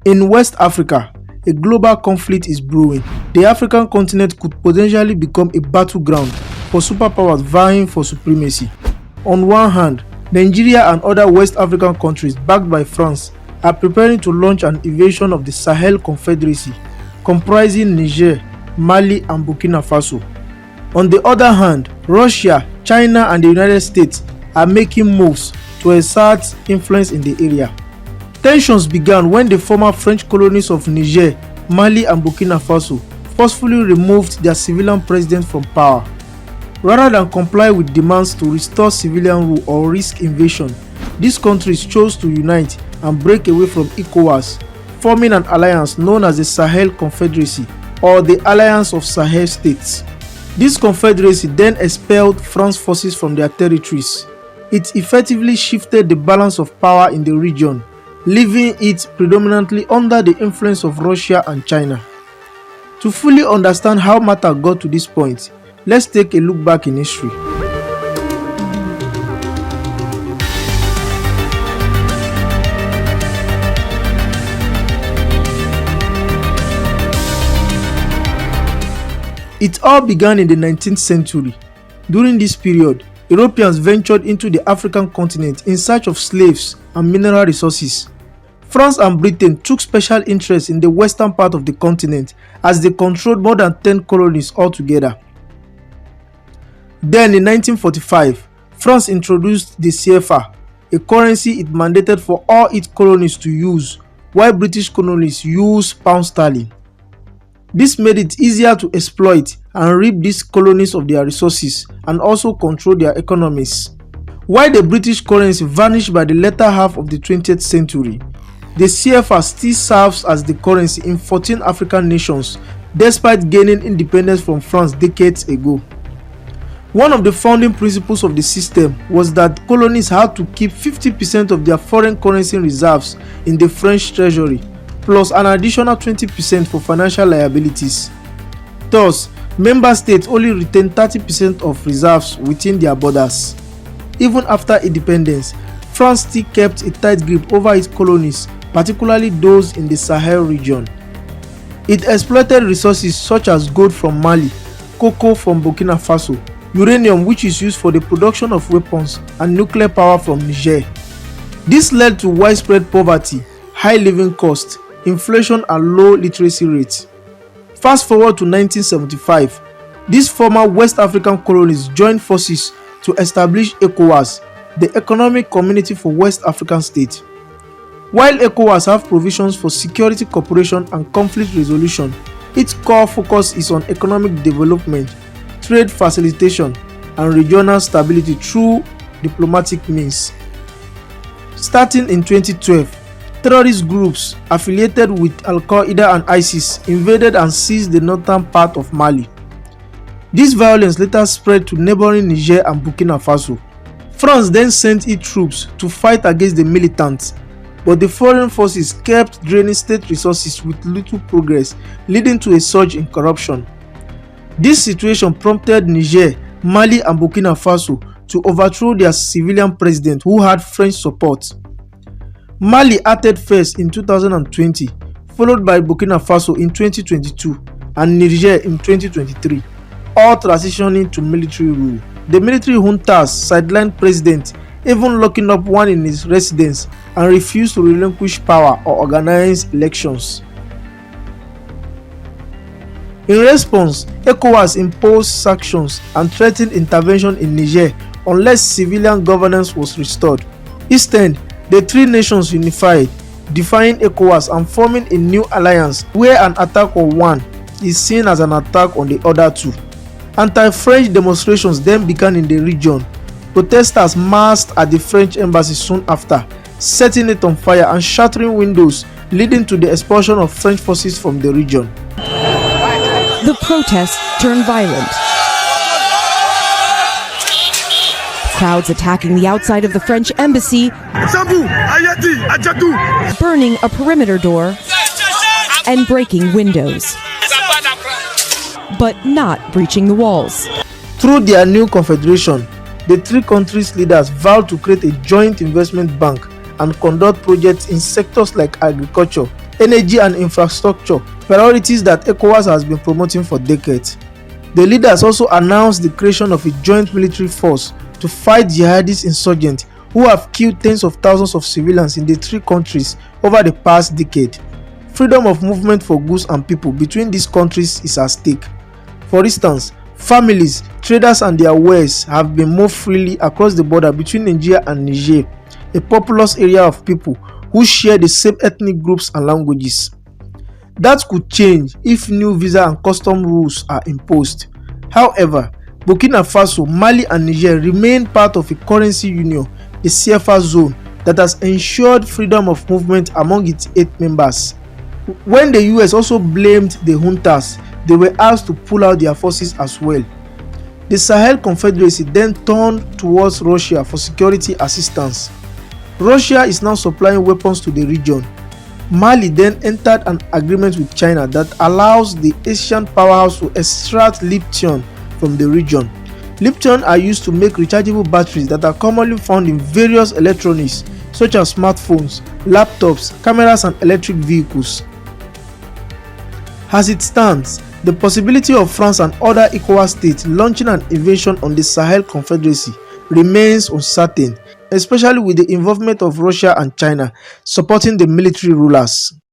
In West Africa, a global conflict is brewing. The African continent could potentially become a battleground for superpowers vying for supremacy. On one hand, Nigeria and other West African countries backed by France are preparing to launch an invasion of the Sahel Confederacy, comprising Niger, Mali and Burkina Faso. On the other hand, Russia, China and the United States are making moves to exert influence in the area. Tensions began when the former French colonies of Niger, Mali and Burkina Faso forcefully removed their civilian president from power. Rather than comply with demands to restore civilian rule or risk invasion, these countries chose to unite and break away from ECOWAS, forming an alliance known as the Sahel Confederacy or the Alliance of Sahel States. This confederacy then expelled French forces from their territories. It effectively shifted the balance of power in the region, leaving it predominantly under the influence of Russia and China. To fully understand how matters got to this point, let's take a look back in history. It all began in the 19th century. During this period, Europeans ventured into the African continent in search of slaves and mineral resources. France and Britain took special interest in the western part of the continent as they controlled more than 10 colonies altogether. Then in 1945, France introduced the CFA, a currency it mandated for all its colonies to use, while British colonies used pound sterling. This made it easier to exploit and reap these colonies of their resources and also control their economies. While the British currency vanished by the latter half of the 20th century, the CFA still serves as the currency in 14 African nations despite gaining independence from France decades ago. One of the founding principles of the system was that colonies had to keep 50% of their foreign currency reserves in the French treasury, plus an additional 20% for financial liabilities. Thus, member states only retain 30% of reserves within their borders. Even after independence, France still kept a tight grip over its colonies, particularly those in the Sahel region. It exploited resources such as gold from Mali, cocoa from Burkina Faso, uranium which is used for the production of weapons, and nuclear power from Niger. This led to widespread poverty, high living costs, inflation and low literacy rates. Fast forward to 1975, these former West African colonies joined forces to establish ECOWAS, the Economic Community for West African States. While ECOWAS have provisions for security cooperation and conflict resolution, its core focus is on economic development, trade facilitation, and regional stability through diplomatic means. Starting in 2012, terrorist groups affiliated with Al-Qaeda and ISIS invaded and seized the northern part of Mali. This violence later spread to neighboring Niger and Burkina Faso. France then sent its troops to fight against the militants, but the foreign forces kept draining state resources with little progress, leading to a surge in corruption. This situation prompted Niger, Mali and Burkina Faso to overthrow their civilian president who had French support. Mali acted first in 2020, followed by Burkina Faso in 2022 and Niger in 2023, all transitioning to military rule. The military juntas sidelined president, even locking up one in his residence, and refused to relinquish power or organize elections. In response, ECOWAS imposed sanctions and threatened intervention in Niger unless civilian governance was restored. Instead, the three nations unified, defying ECOWAS and forming a new alliance where an attack on one is seen as an attack on the other two. Anti-French demonstrations then began in the region. Protesters massed at the French embassy soon after, setting it on fire and shattering windows, leading to the expulsion of French forces from the region. The protests turned violent. Crowds attacking the outside of the French embassy, burning a perimeter door, and breaking windows, but not breaching the walls. Through their new confederation, the three countries' leaders vowed to create a joint investment bank and conduct projects in sectors like agriculture, energy and infrastructure, priorities that ECOWAS has been promoting for decades. The leaders also announced the creation of a joint military force to fight jihadist insurgents who have killed tens of thousands of civilians in the three countries over the past decade. Freedom of movement for goods and people between these countries is at stake. For instance, families, traders and their wares have been moved freely across the border between Nigeria and Niger, a populous area of people who share the same ethnic groups and languages. That could change if new visa and custom rules are imposed. However, Burkina Faso, Mali and Niger remain part of a currency union, the CFA zone, that has ensured freedom of movement among its 8 members. When the US also blamed the juntas, they were asked to pull out their forces as well. The Sahel Confederacy then turned towards Russia for security assistance. Russia is now supplying weapons to the region. Mali then entered an agreement with China that allows the Asian powerhouse to extract lithium from the region. Lithium are used to make rechargeable batteries that are commonly found in various electronics such as smartphones, laptops, cameras and electric vehicles. As it stands, the possibility of France and other ECOWAS states launching an invasion on the Sahel Confederacy remains uncertain, especially with the involvement of Russia and China supporting the military rulers.